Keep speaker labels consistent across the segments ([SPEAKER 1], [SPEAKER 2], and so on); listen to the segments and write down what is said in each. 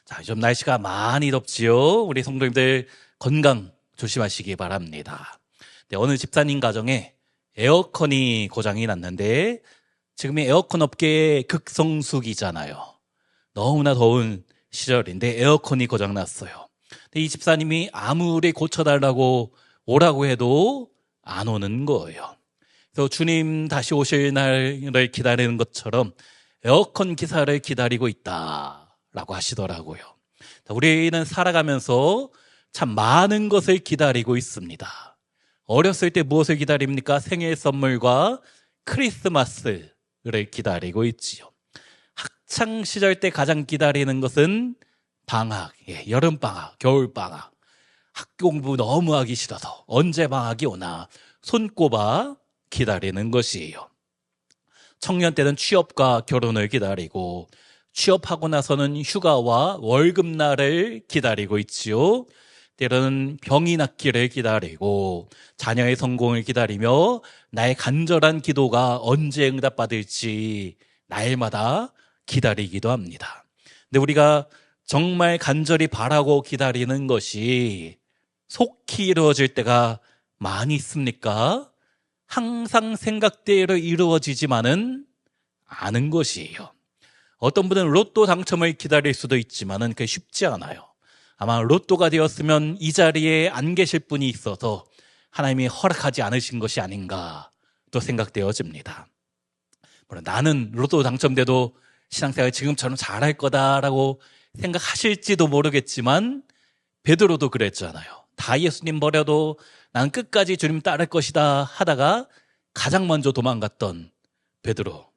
[SPEAKER 1] 자, 요즘 날씨가 많이 덥지요. 우리 성도님들 건강 조심하시기 바랍니다. 네, 어느 집사님 가정에 에어컨이 고장이 났는데 지금 이 에어컨 업계의 극성수기잖아요. 너무나 더운 시절인데 에어컨이 고장 났어요. 근데 이 집사님이 아무리 고쳐달라고 오라고 해도 안 오는 거예요. 그래서 주님 다시 오실 날을 기다리는 것처럼 에어컨 기사를 기다리고 있다라고 하시더라고요. 우리는 살아가면서 참 많은 것을 기다리고 있습니다. 어렸을 때 무엇을 기다립니까? 생일 선물과 크리스마스를 기다리고 있지요. 학창 시절 때 가장 기다리는 것은 방학, 여름방학, 겨울방학. 학교 공부 너무 하기 싫어서 언제 방학이 오나 손꼽아 기다리는 것이에요. 청년 때는 취업과 결혼을 기다리고 취업하고 나서는 휴가와 월급날을 기다리고 있지요. 때로는 병이 낫기를 기다리고 자녀의 성공을 기다리며 나의 간절한 기도가 언제 응답받을지 날마다 기다리기도 합니다. 근데 우리가 정말 간절히 바라고 기다리는 것이 속히 이루어질 때가 많이 있습니까? 항상 생각대로 이루어지지만은 않은 것이에요. 어떤 분은 로또 당첨을 기다릴 수도 있지만은 그게 쉽지 않아요. 아마 로또가 되었으면 이 자리에 안 계실 분이 있어서 하나님이 허락하지 않으신 것이 아닌가 또 생각되어집니다. 물론 나는 로또 당첨돼도 신앙생활 지금처럼 잘할 거다라고 생각하실지도 모르겠지만 베드로도 그랬잖아요. 다 예수님 버려도 난 끝까지 주님 따를 것이다 하다가 가장 먼저 도망갔던 베드로.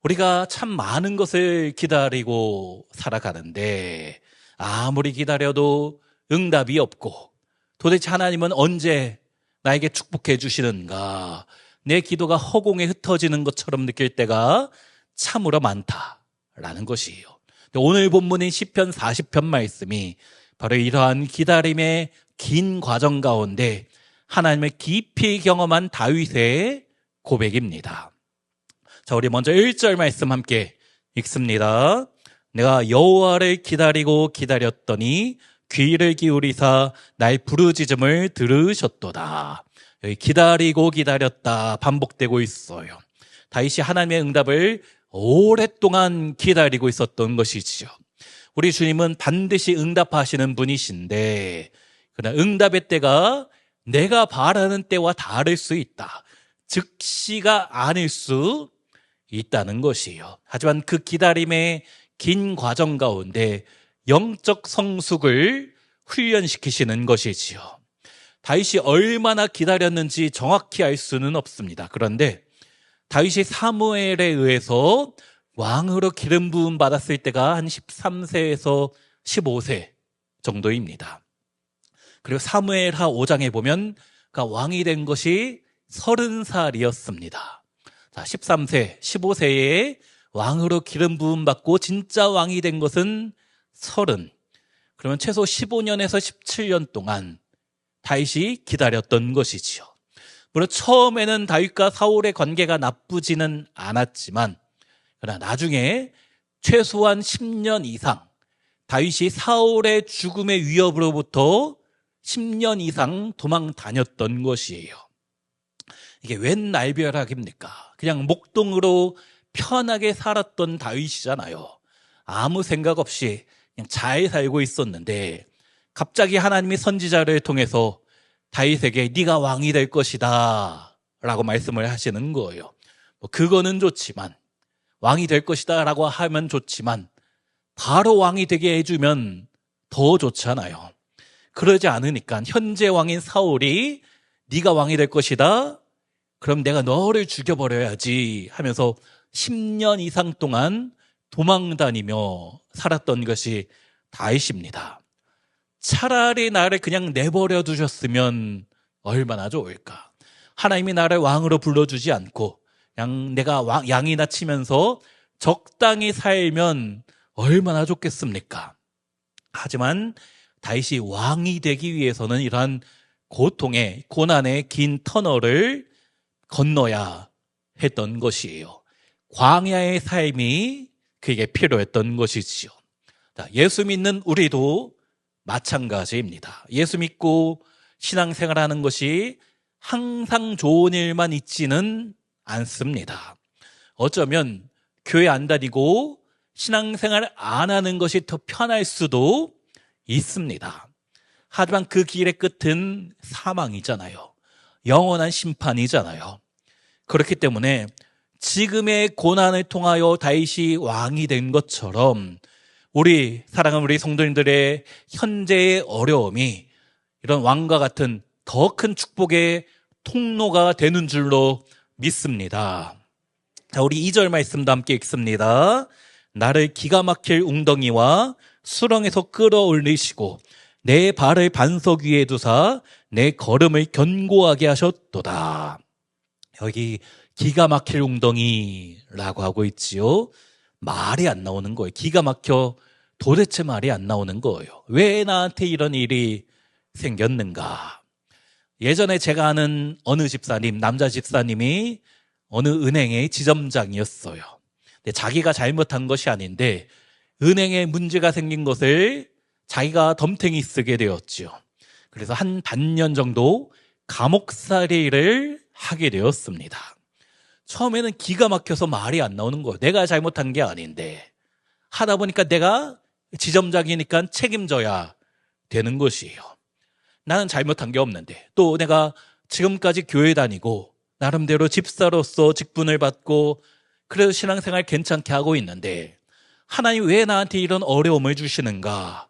[SPEAKER 1] 우리가 참 많은 것을 기다리고 살아가는데 아무리 기다려도 응답이 없고 도대체 하나님은 언제 나에게 축복해 주시는가, 내 기도가 허공에 흩어지는 것처럼 느낄 때가 참으로 많다라는 것이에요. 오늘 본문인 시편 40편 말씀이 바로 이러한 기다림의 긴 과정 가운데 하나님을 깊이 경험한 다윗의 고백입니다. 자, 우리 먼저 1절 말씀 함께 읽습니다. 내가 여호와를 기다리고 기다렸더니 귀를 기울이사 나의 부르짖음을 들으셨도다. 여기 기다리고 기다렸다 반복되고 있어요. 다윗이 하나님의 응답을 오랫동안 기다리고 있었던 것이지요. 우리 주님은 반드시 응답하시는 분이신데 그러나 응답의 때가 내가 바라는 때와 다를 수 있다. 즉시가 아닐 수 있다는 것이에요. 하지만 그 기다림의 긴 과정 가운데 영적 성숙을 훈련시키시는 것이지요. 다윗이 얼마나 기다렸는지 정확히 알 수는 없습니다. 그런데 다윗이 사무엘에 의해서 왕으로 기름 부음 받았을 때가 한 13세에서 15세 정도입니다. 그리고 사무엘하 5장에 보면 그가 왕이 된 것이 30살이었습니다. 자, 13세, 15세에 왕으로 기름 부음 받고 진짜 왕이 된 것은 30. 그러면 최소 15년에서 17년 동안 다윗이 기다렸던 것이지요. 물론 처음에는 다윗과 사울의 관계가 나쁘지는 않았지만 그러나 나중에 최소한 10년 이상 다윗이 사울의 죽음의 위협으로부터 10년 이상 도망 다녔던 것이에요. 이게 웬 날벼락입니까? 그냥 목동으로 편하게 살았던 다윗이잖아요. 아무 생각 없이 그냥 잘 살고 있었는데 갑자기 하나님이 선지자를 통해서 다윗에게 네가 왕이 될 것이다 라고 말씀을 하시는 거예요. 그거는 좋지만, 왕이 될 것이다 라고 하면 좋지만 바로 왕이 되게 해주면 더 좋잖아요. 그러지 않으니까 현재 왕인 사울이 네가 왕이 될 것이다, 그럼 내가 너를 죽여버려야지 하면서 10년 이상 동안 도망다니며 살았던 것이 다윗입니다. 차라리 나를 그냥 내버려 두셨으면 얼마나 좋을까. 하나님이 나를 왕으로 불러주지 않고 그냥 내가 양이나 치면서 적당히 살면 얼마나 좋겠습니까? 하지만 다윗이 왕이 되기 위해서는 이러한 고통의, 고난의 긴 터널을 건너야 했던 것이에요. 광야의 삶이 그에게 필요했던 것이지요. 자, 예수 믿는 우리도 마찬가지입니다. 예수 믿고 신앙생활하는 것이 항상 좋은 일만 있지는 않습니다. 어쩌면 교회 안 다니고 신앙생활 안 하는 것이 더 편할 수도 있습니다. 하지만 그 길의 끝은 사망이잖아요. 영원한 심판이잖아요. 그렇기 때문에 지금의 고난을 통하여 다윗이 왕이 된 것처럼 우리 사랑하는 우리 성도님들의 현재의 어려움이 이런 왕과 같은 더 큰 축복의 통로가 되는 줄로 믿습니다. 자, 우리 2절 말씀도 함께 읽습니다. 나를 기가 막힐 웅덩이와 수렁에서 끌어올리시고 내 발을 반석 위에 두사 내 걸음을 견고하게 하셨도다. 여기 기가 막힐 웅덩이라고 하고 있지요. 말이 안 나오는 거예요. 기가 막혀 도대체 말이 안 나오는 거예요. 왜 나한테 이런 일이 생겼는가? 예전에 제가 아는 어느 집사님, 남자 집사님이 어느 은행의 지점장이었어요. 근데 자기가 잘못한 것이 아닌데 은행에 문제가 생긴 것을 자기가 덤탱이 쓰게 되었죠. 그래서 한 반년 정도 감옥살이를 하게 되었습니다. 처음에는 기가 막혀서 말이 안 나오는 거예요. 내가 잘못한 게 아닌데 하다 보니까 내가 지점장이니까 책임져야 되는 것이에요. 나는 잘못한 게 없는데 또 내가 지금까지 교회 다니고 나름대로 집사로서 직분을 받고 그래도 신앙생활 괜찮게 하고 있는데 하나님 왜 나한테 이런 어려움을 주시는가?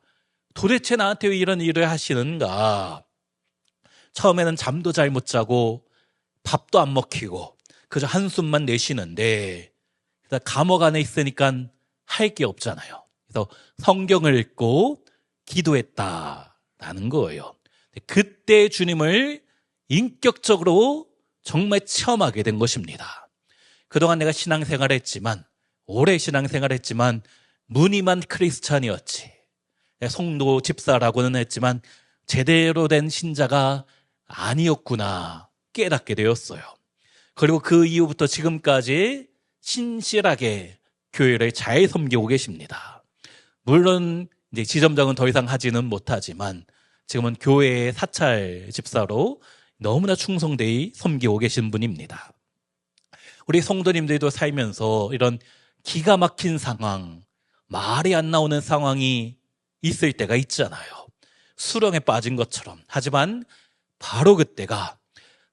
[SPEAKER 1] 도대체 나한테 왜 이런 일을 하시는가? 처음에는 잠도 잘 못 자고 밥도 안 먹히고 그저 한숨만 내쉬는데 감옥 안에 있으니까 할 게 없잖아요. 그래서 성경을 읽고 기도했다라는 거예요. 그때 주님을 인격적으로 정말 체험하게 된 것입니다. 그동안 내가 신앙생활을 했지만 오래 신앙생활을 했지만 무늬만 크리스찬이었지. 성도 집사라고는 했지만 제대로 된 신자가 아니었구나 깨닫게 되었어요. 그리고 그 이후부터 지금까지 신실하게 교회를 잘 섬기고 계십니다. 물론 이제 지점장은 더 이상 하지는 못하지만 지금은 교회의 사찰 집사로 너무나 충성되이 섬기고 계신 분입니다. 우리 성도님들도 살면서 이런 기가 막힌 상황, 말이 안 나오는 상황이 있을 때가 있잖아요. 수렁에 빠진 것처럼. 하지만 바로 그때가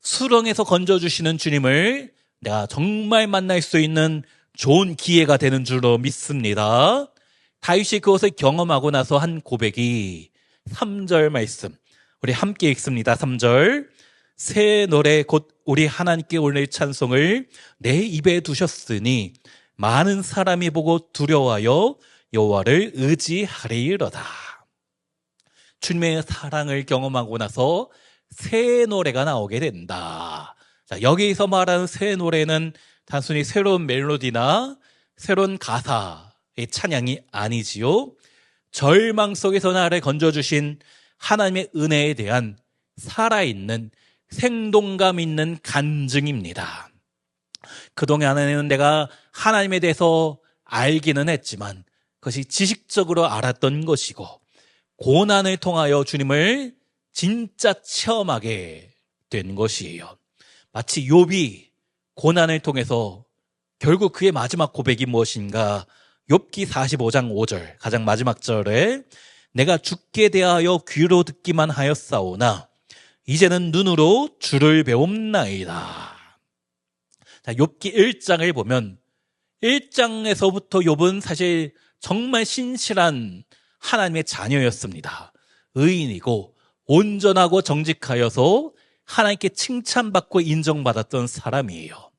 [SPEAKER 1] 수렁에서 건져주시는 주님을 내가 정말 만날 수 있는 좋은 기회가 되는 줄로 믿습니다. 다윗이 그것을 경험하고 나서 한 고백이 3절 말씀 우리 함께 읽습니다. 3절 새 노래 곧 우리 하나님께 올릴 찬송을 내 입에 두셨으니 많은 사람이 보고 두려워하여 여호와를 의지하리로다. 주님의 사랑을 경험하고 나서 새 노래가 나오게 된다. 자, 여기서 말하는 새 노래는 단순히 새로운 멜로디나 새로운 가사의 찬양이 아니지요. 절망 속에서 나를 건져주신 하나님의 은혜에 대한 살아있는 생동감 있는 간증입니다. 그동안에는 내가 하나님에 대해서 알기는 했지만 그것이 지식적으로 알았던 것이고 고난을 통하여 주님을 진짜 체험하게 된 것이에요. 마치 욥이 고난을 통해서 결국 그의 마지막 고백이 무엇인가? 욥기 45장 5절 가장 마지막 절에 내가 주께 대하여 귀로 듣기만 하였사오나 이제는 눈으로 주를 배움나이다. 자, 욥기 1장을 보면 1장에서부터 욥은 사실 정말 신실한 하나님의 자녀였습니다. 의인이고 온전하고 정직하여서 하나님께 칭찬받고 인정받았던 사람이에요.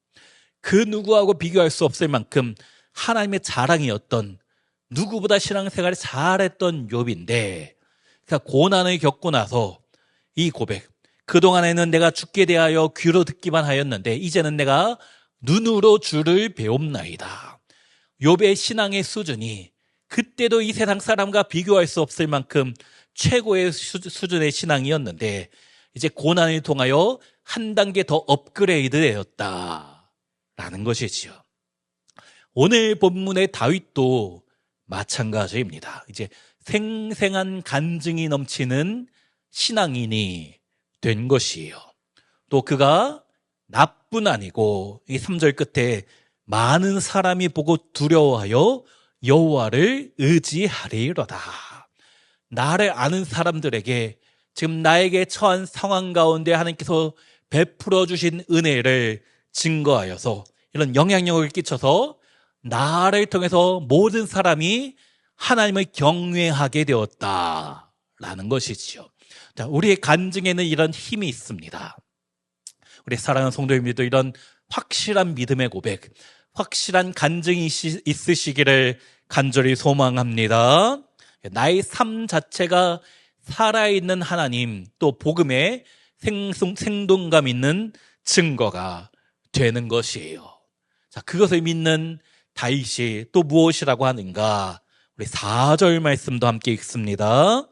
[SPEAKER 1] 그 누구하고 비교할 수 없을 만큼 하나님의 자랑이었던 누구보다 신앙생활을 잘했던 욥인데 그러니까 고난을 겪고 나서 이 고백 그동안에는 내가 주께 대하여 귀로 듣기만 하였는데 이제는 내가 눈으로 주를 배움나이다. 욥의 신앙의 수준이 그때도 이 세상 사람과 비교할 수 없을 만큼 최고의 수준의 신앙이었는데 이제 고난을 통하여 한 단계 더 업그레이드 되었다라는 것이지요. 오늘 본문의 다윗도 마찬가지입니다. 이제 생생한 간증이 넘치는 신앙인이 된 것이에요. 또 그가 나뿐 아니고 이 3절 끝에 많은 사람이 보고 두려워하여 여호와를 의지하리로다. 나를 아는 사람들에게 지금 나에게 처한 상황 가운데 하나님께서 베풀어 주신 은혜를 증거하여서 이런 영향력을 끼쳐서 나를 통해서 모든 사람이 하나님을 경외하게 되었다라는 것이지요. 자, 우리의 간증에는 이런 힘이 있습니다. 우리 사랑하는 성도님들도 이런 확실한 믿음의 고백, 확실한 간증이 있으시기를 간절히 소망합니다. 나의 삶 자체가 살아있는 하나님, 또 복음에 생동감 있는 증거가 되는 것이에요. 자, 그것을 믿는 다윗이 또 무엇이라고 하는가? 우리 4절 말씀도 함께 읽습니다.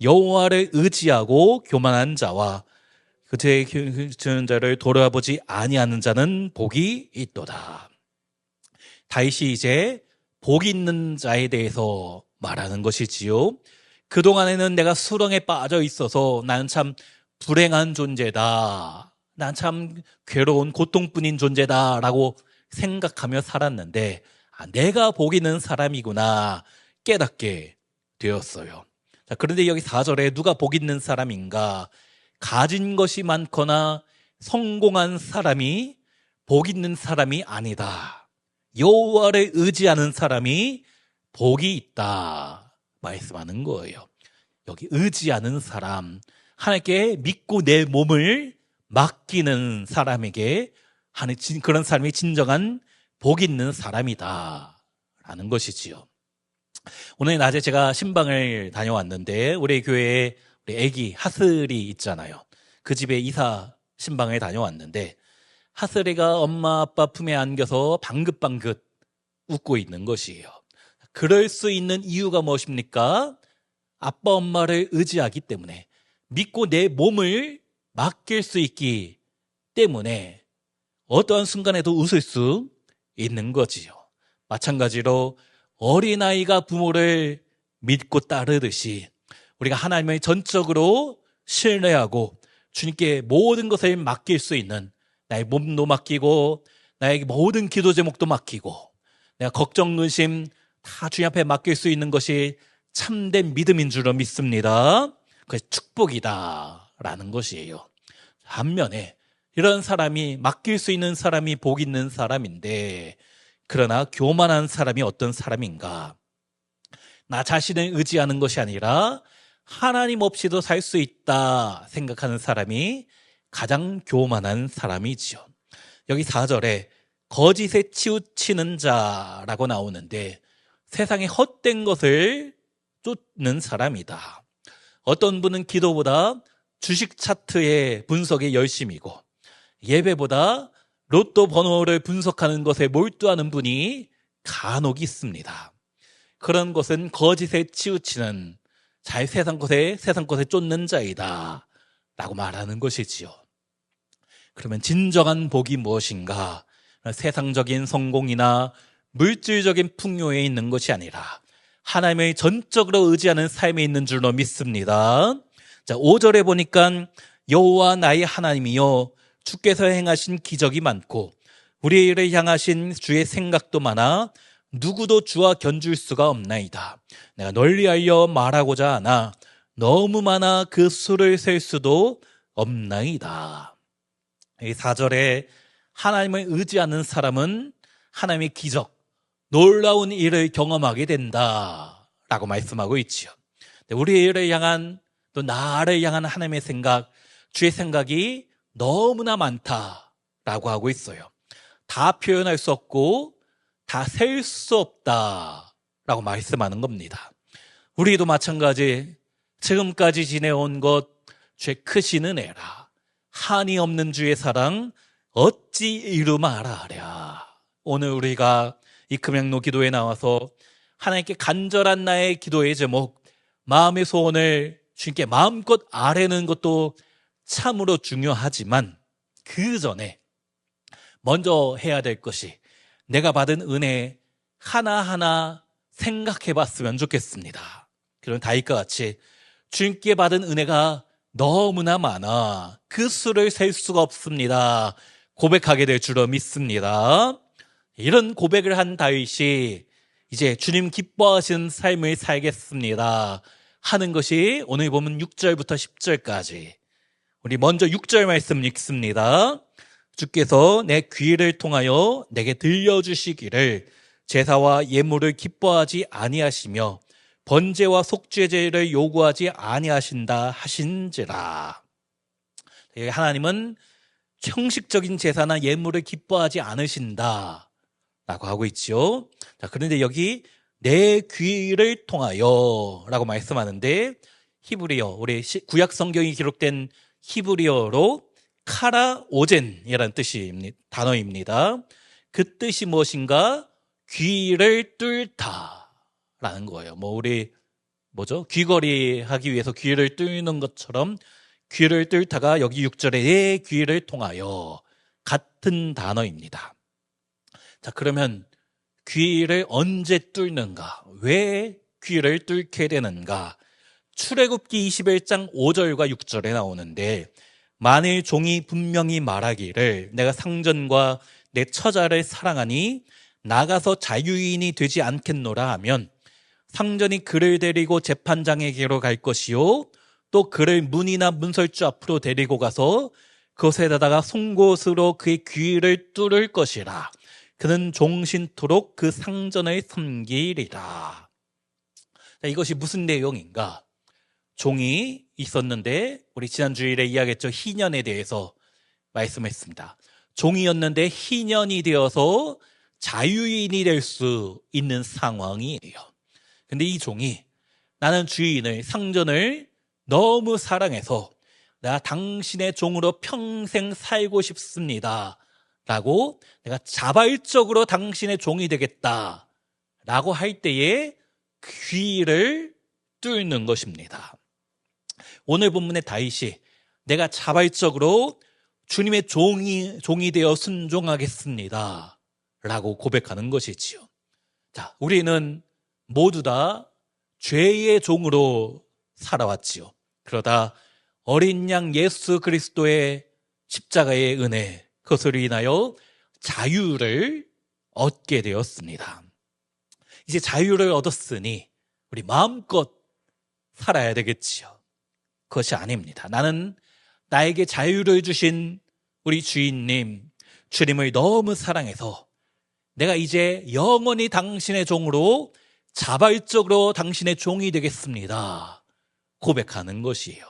[SPEAKER 1] 여호와를 의지하고 교만한 자와 그의 주는 자를 돌아보지 아니하는 자는 복이 있도다. 다윗이 이제 복 있는 자에 대해서 말하는 것이지요. 그동안에는 내가 수렁에 빠져 있어서 나는 참 불행한 존재다. 난 참 괴로운 고통뿐인 존재다라고 생각하며 살았는데 내가 복 있는 사람이구나 깨닫게 되었어요. 자, 그런데 여기 4절에 누가 복 있는 사람인가? 가진 것이 많거나 성공한 사람이 복 있는 사람이 아니다. 여호와를 의지하는 사람이 복이 있다 말씀하는 거예요. 여기 의지하는 사람, 하나님께 믿고 내 몸을 맡기는 사람에게 그런 사람이 진정한 복 있는 사람이다 라는 것이지요. 오늘 낮에 제가 신방을 다녀왔는데 우리 교회에 우리 애기 하슬이 있잖아요. 그 집에 이사 신방을 다녀왔는데 하슬이가 엄마 아빠 품에 안겨서 방긋방긋 웃고 있는 것이에요. 그럴 수 있는 이유가 무엇입니까? 아빠 엄마를 의지하기 때문에, 믿고 내 몸을 맡길 수 있기 때문에 어떠한 순간에도 웃을 수 있는 거지요. 마찬가지로 어린아이가 부모를 믿고 따르듯이 우리가 하나님을 전적으로 신뢰하고 주님께 모든 것을 맡길 수 있는, 나의 몸도 맡기고 나의 모든 기도 제목도 맡기고 내가 걱정, 근심 다 주님 앞에 맡길 수 있는 것이 참된 믿음인 줄로 믿습니다. 그것이 축복이다라는 것이에요. 반면에 이런 사람이, 맡길 수 있는 사람이 복 있는 사람인데, 그러나 교만한 사람이 어떤 사람인가? 나 자신을 의지하는 것이 아니라 하나님 없이도 살 수 있다 생각하는 사람이 가장 교만한 사람이지요. 여기 4절에 거짓에 치우치는 자라고 나오는데 세상의 헛된 것을 쫓는 사람이다. 어떤 분은 기도보다 주식 차트의 분석에 열심이고 예배보다 로또 번호를 분석하는 것에 몰두하는 분이 간혹 있습니다. 그런 것은 거짓에 치우치는 세상 것에 쫓는 자이다 라고 말하는 것이지요. 그러면 진정한 복이 무엇인가? 세상적인 성공이나 물질적인 풍요에 있는 것이 아니라 하나님을 전적으로 의지하는 삶에 있는 줄로 믿습니다. 자, 5절에 보니까 여호와 나의 하나님이여 주께서 행하신 기적이 많고 우리를 향하신 주의 생각도 많아 누구도 주와 견줄 수가 없나이다. 내가 널리 알려 말하고자 하나 너무 많아 그 수를 셀 수도 없나이다. 이 4절에 하나님을 의지하는 사람은 하나님의 기적, 놀라운 일을 경험하게 된다라고 말씀하고 있지요. 우리를 향한, 또 나를 향한 하나님의 생각, 주의 생각이 너무나 많다라고 하고 있어요. 다 표현할 수 없고 다 셀 수 없다라고 말씀하는 겁니다. 우리도 마찬가지, 지금까지 지내온 것 주의 크신 은혜라 한이 없는 주의 사랑 어찌 이루마라랴. 오늘 우리가 이 금양로 기도에 나와서 하나님께 간절한 나의 기도의 제목, 마음의 소원을 주님께 마음껏 아뢰는 것도 참으로 중요하지만 그 전에 먼저 해야 될 것이 내가 받은 은혜 하나하나 생각해 봤으면 좋겠습니다. 그럼 다윗과 같이 주님께 받은 은혜가 너무나 많아 그 수를 셀 수가 없습니다. 고백하게 될 줄로 믿습니다. 이런 고백을 한 다윗이 이제 주님 기뻐하시는 삶을 살겠습니다 하는 것이 오늘 보면 6절부터 10절까지 우리 먼저 6절 말씀 읽습니다. 주께서 내 귀를 통하여 내게 들려주시기를 제사와 예물을 기뻐하지 아니하시며 번제와 속죄제를 요구하지 아니하신다 하신지라. 하나님은 형식적인 제사나 예물을 기뻐하지 않으신다 라고 하고 있죠. 자, 그런데 여기 내 귀를 통하여 라고 말씀하는데 히브리어, 우리 구약 성경이 기록된 히브리어로 카라오젠이라는 단어입니다. 그 뜻이 무엇인가? 귀를 뚫다라는 거예요. 귀걸이 하기 위해서 귀를 뚫는 것처럼 귀를 뚫다가 여기 6절에 내 귀를 통하여 같은 단어입니다. 자, 그러면 귀를 언제 뚫는가? 왜 귀를 뚫게 되는가? 출애굽기 21장 5절과 6절에 나오는데 만일 종이 분명히 말하기를 내가 상전과 내 처자를 사랑하니 나가서 자유인이 되지 않겠노라 하면 상전이 그를 데리고 재판장에게로 갈 것이요 또 그를 문이나 문설주 앞으로 데리고 가서 그것에다가 송곳으로 그의 귀를 뚫을 것이라. 그는 종신토록 그 상전을 섬기리라. 자, 이것이 무슨 내용인가? 종이 있었는데 우리 지난 주일에 이야기했죠. 희년에 대해서 말씀했습니다. 종이었는데 희년이 되어서 자유인이 될 수 있는 상황이에요. 근데 이 종이 나는 주인을, 상전을 너무 사랑해서 나 당신의 종으로 평생 살고 싶습니다 라고 내가 자발적으로 당신의 종이 되겠다 라고 할 때에 귀를 뚫는 것입니다. 오늘 본문의 다윗이 내가 자발적으로 주님의 종이 되어 순종하겠습니다 라고 고백하는 것이지요. 자, 우리는 모두 다 죄의 종으로 살아왔지요. 그러다 어린 양 예수 그리스도의 십자가의 은혜, 그것으로 인하여 자유를 얻게 되었습니다. 이제 자유를 얻었으니 우리 마음껏 살아야 되겠지요. 그것이 아닙니다. 나는 나에게 자유를 주신 우리 주인님, 주님을 너무 사랑해서 내가 이제 영원히 당신의 종으로 자발적으로 당신의 종이 되겠습니다 고백하는 것이에요.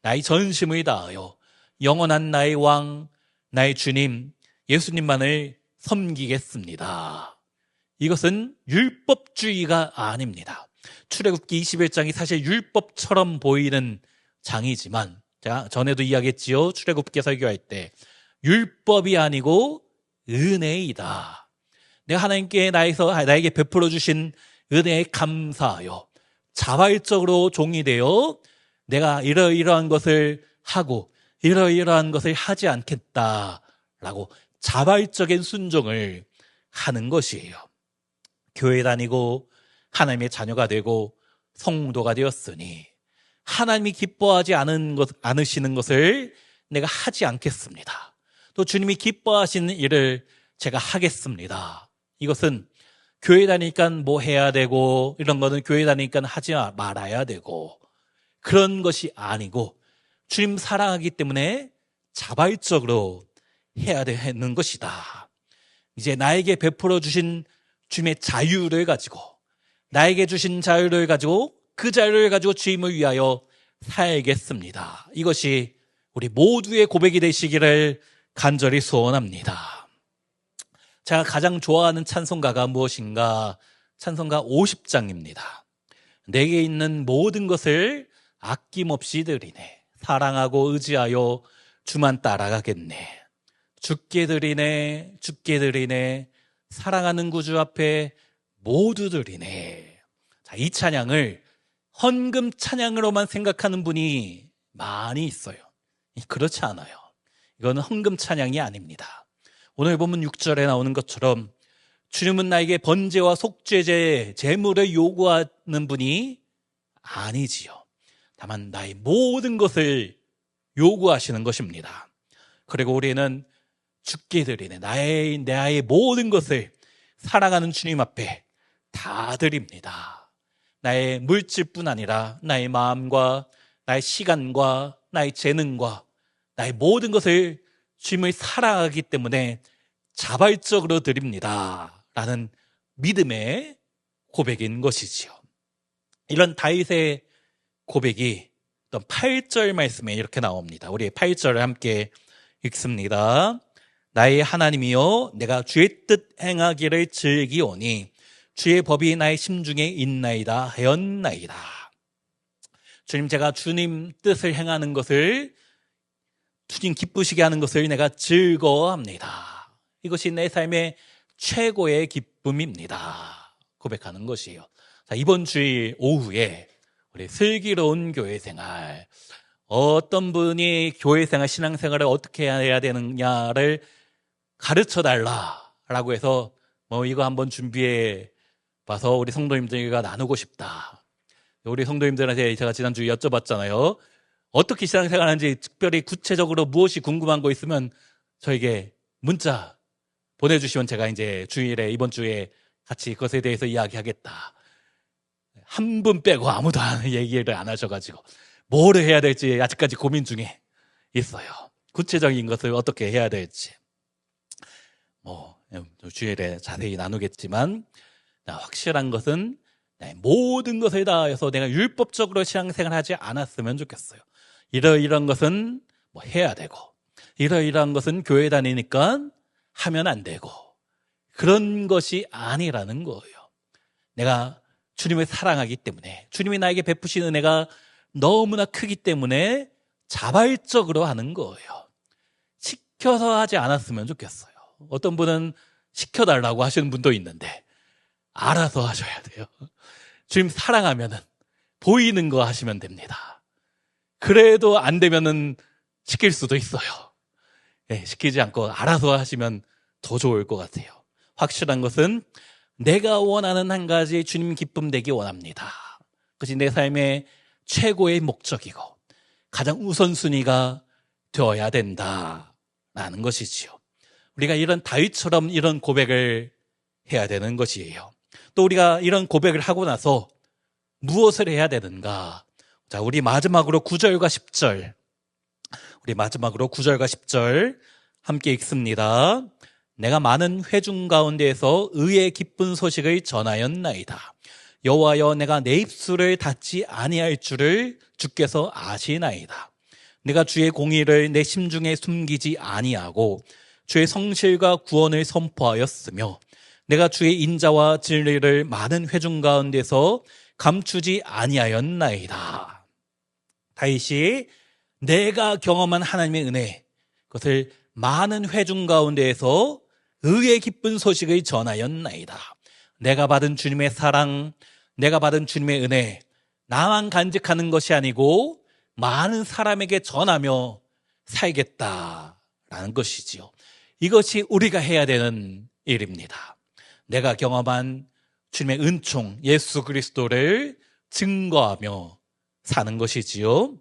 [SPEAKER 1] 나의 전심을 다하여 영원한 나의 왕, 나의 주님, 예수님만을 섬기겠습니다. 이것은 율법주의가 아닙니다. 출애굽기 21장이 사실 율법처럼 보이는 장이지만 자, 전에도 이야기했지요. 출애굽기 설교할 때 율법이 아니고 은혜이다. 내가 하나님께 나에게 베풀어 주신 은혜에 감사하여 자발적으로 종이 되어 내가 이러이러한 것을 하고 이러이러한 것을 하지 않겠다라고 자발적인 순종을 하는 것이에요. 교회 다니고 하나님의 자녀가 되고 성도가 되었으니 하나님이 기뻐하지 않으시는 것을 내가 하지 않겠습니다. 또 주님이 기뻐하시는 일을 제가 하겠습니다. 이것은 교회 다니니까 뭐 해야 되고 이런 거는 교회 다니니까 하지 말아야 되고 그런 것이 아니고 주님 사랑하기 때문에 자발적으로 해야 되는 것이다. 이제 나에게 베풀어 주신 주님의 자유를 가지고 나에게 주신 자유를 가지고 그 자유를 가지고 주님을 위하여 살겠습니다. 이것이 우리 모두의 고백이 되시기를 간절히 소원합니다. 제가 가장 좋아하는 찬송가가 무엇인가? 찬송가 50장입니다. 내게 있는 모든 것을 아낌없이 드리네. 사랑하고 의지하여 주만 따라가겠네. 주께 드리네, 주께 드리네. 사랑하는 구주 앞에 모두 드리네. 자, 이 찬양을 헌금 찬양으로만 생각하는 분이 많이 있어요. 그렇지 않아요. 이거는 헌금 찬양이 아닙니다. 오늘 보면 6절에 나오는 것처럼 주님은 나에게 번제와 속죄제, 제물을 요구하는 분이 아니지요. 다만 나의 모든 것을 요구하시는 것입니다. 그리고 우리는 주께 드리는 나의 모든 것을 사랑하는 주님 앞에 다 드립니다. 나의 물질뿐 아니라 나의 마음과 나의 시간과 나의 재능과 나의 모든 것을 주님을 사랑하기 때문에 자발적으로 드립니다. 라는 믿음의 고백인 것이지요. 이런 다윗의 고백이 어떤 8절 말씀에 이렇게 나옵니다. 우리 8절을 함께 읽습니다. 나의 하나님이여 내가 주의 뜻 행하기를 즐기오니 주의 법이 나의 심중에 있나이다 하였나이다. 주님, 제가 주님 뜻을 행하는 것을, 주님 기쁘시게 하는 것을 내가 즐거워합니다. 이것이 내 삶의 최고의 기쁨입니다. 고백하는 것이에요. 자, 이번 주일 오후에 우리 슬기로운 교회 생활, 어떤 분이 교회 생활, 신앙 생활을 어떻게 해야 되느냐를 가르쳐 달라라고 해서 이거 한번 준비해 봐서 우리 성도님들과 나누고 싶다. 우리 성도님들한테 제가 지난주에 여쭤봤잖아요. 어떻게 신앙 생활하는지 특별히 구체적으로 무엇이 궁금한 거 있으면 저에게 문자 보내주시면 제가 이제 주일에, 이번 주에 같이 그것에 대해서 이야기하겠다. 한 분 빼고 아무도 얘기를 안 하셔가지고 뭐를 해야 될지 아직까지 고민 중에 있어요. 구체적인 것을 어떻게 해야 될지 주일에 자세히 나누겠지만, 확실한 것은 모든 것을 다해서 내가 율법적으로 신앙생활을 하지 않았으면 좋겠어요. 이런 것은 해야 되고, 이러이러한 것은 교회 다니니까 하면 안 되고, 그런 것이 아니라는 거예요. 내가 주님을 사랑하기 때문에, 주님이 나에게 베푸신 은혜가 너무나 크기 때문에 자발적으로 하는 거예요. 시켜서 하지 않았으면 좋겠어요. 어떤 분은 시켜달라고 하시는 분도 있는데 알아서 하셔야 돼요. 주님 사랑하면은 보이는 거 하시면 됩니다. 그래도 안 되면은 시킬 수도 있어요. 시키지 않고 알아서 하시면 더 좋을 것 같아요. 확실한 것은 내가 원하는 한 가지 주님 기쁨 되기 원합니다. 그것이 내 삶의 최고의 목적이고 가장 우선순위가 되어야 된다라는 것이지요. 우리가 이런 다윗처럼 이런 고백을 해야 되는 것이에요. 또 우리가 이런 고백을 하고 나서 무엇을 해야 되는가? 자, 우리 마지막으로 9절과 10절. 우리 마지막으로 9절과 10절 함께 읽습니다. 내가 많은 회중 가운데에서 의의 기쁜 소식을 전하였나이다. 여호와여, 내가 내 입술을 닫지 아니할 줄을 주께서 아시나이다. 내가 주의 공의를 내 심중에 숨기지 아니하고 주의 성실과 구원을 선포하였으며 내가 주의 인자와 진리를 많은 회중 가운데서 감추지 아니하였나이다. 다윗이 내가 경험한 하나님의 은혜, 그것을 많은 회중 가운데에서 의의 기쁜 소식을 전하였나이다. 내가 받은 주님의 사랑, 내가 받은 주님의 은혜, 나만 간직하는 것이 아니고 많은 사람에게 전하며 살겠다라는 것이지요. 이것이 우리가 해야 되는 일입니다. 내가 경험한 주님의 은총, 예수 그리스도를 증거하며 사는 것이지요.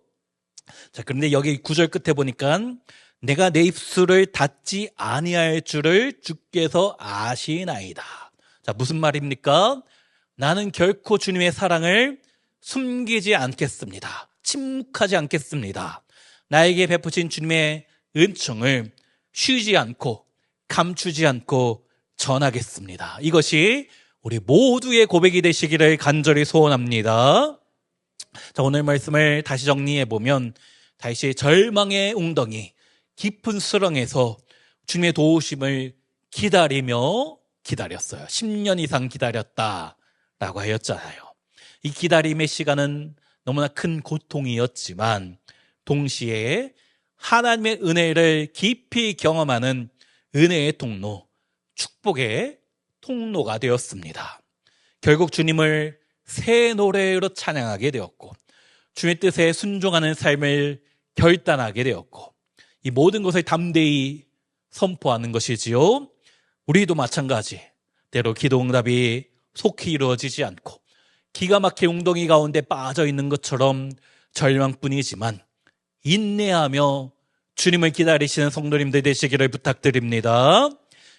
[SPEAKER 1] 자, 그런데 여기 9절 끝에 보니까 내가 내 입술을 닫지 아니할 줄을 주께서 아시나이다. 자, 무슨 말입니까? 나는 결코 주님의 사랑을 숨기지 않겠습니다. 침묵하지 않겠습니다. 나에게 베푸신 주님의 은총을 쉬지 않고 감추지 않고 전하겠습니다. 이것이 우리 모두의 고백이 되시기를 간절히 소원합니다. 자, 오늘 말씀을 다시 정리해 보면 다윗이 절망의 웅덩이 깊은 수렁에서 주님의 도우심을 기다리며 기다렸어요. 10년 이상 기다렸다라고 하였잖아요. 이 기다림의 시간은 너무나 큰 고통이었지만 동시에 하나님의 은혜를 깊이 경험하는 은혜의 통로, 축복의 통로가 되었습니다. 결국 주님을 새 노래로 찬양하게 되었고 주님의 뜻에 순종하는 삶을 결단하게 되었고 이 모든 것을 담대히 선포하는 것이지요. 우리도 마찬가지 때로 기도 응답이 속히 이루어지지 않고 기가 막힌 웅덩이 가운데 빠져 있는 것처럼 절망뿐이지만 인내하며 주님을 기다리시는 성도님들 되시기를 부탁드립니다.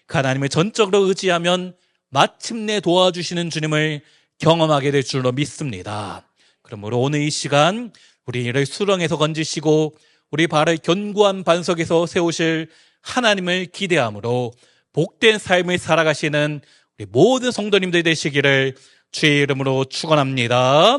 [SPEAKER 1] 하나님을 전적으로 의지하면 마침내 도와주시는 주님을 경험하게 될 줄로 믿습니다. 그러므로 오늘 이 시간 우리를 수렁에서 건지시고 우리 발을 견고한 반석에서 세우실 하나님을 기대함으로 복된 삶을 살아가시는 우리 모든 성도님들 되시기를 주의 이름으로 축원합니다.